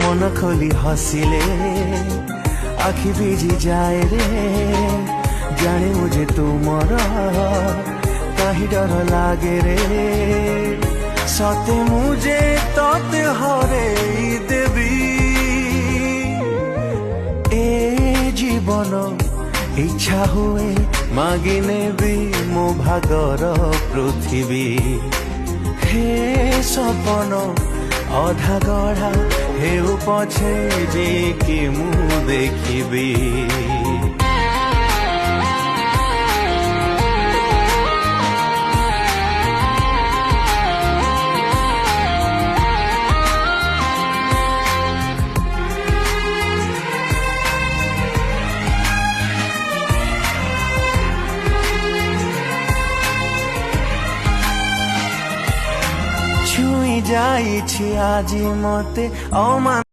मन खोली हसिले आखि भिजी जाए रे जाने मुझे तुमर कहीं डर लागे रे सते मुझे तते हरे देवी ए जीवन इच्छा हुए मागी नेबी मो भागर पृथ्वी हे सपन अधा गढ़ा हेउ पछे जे कि मु देखिबी छुई जाइछि आजी मते अमा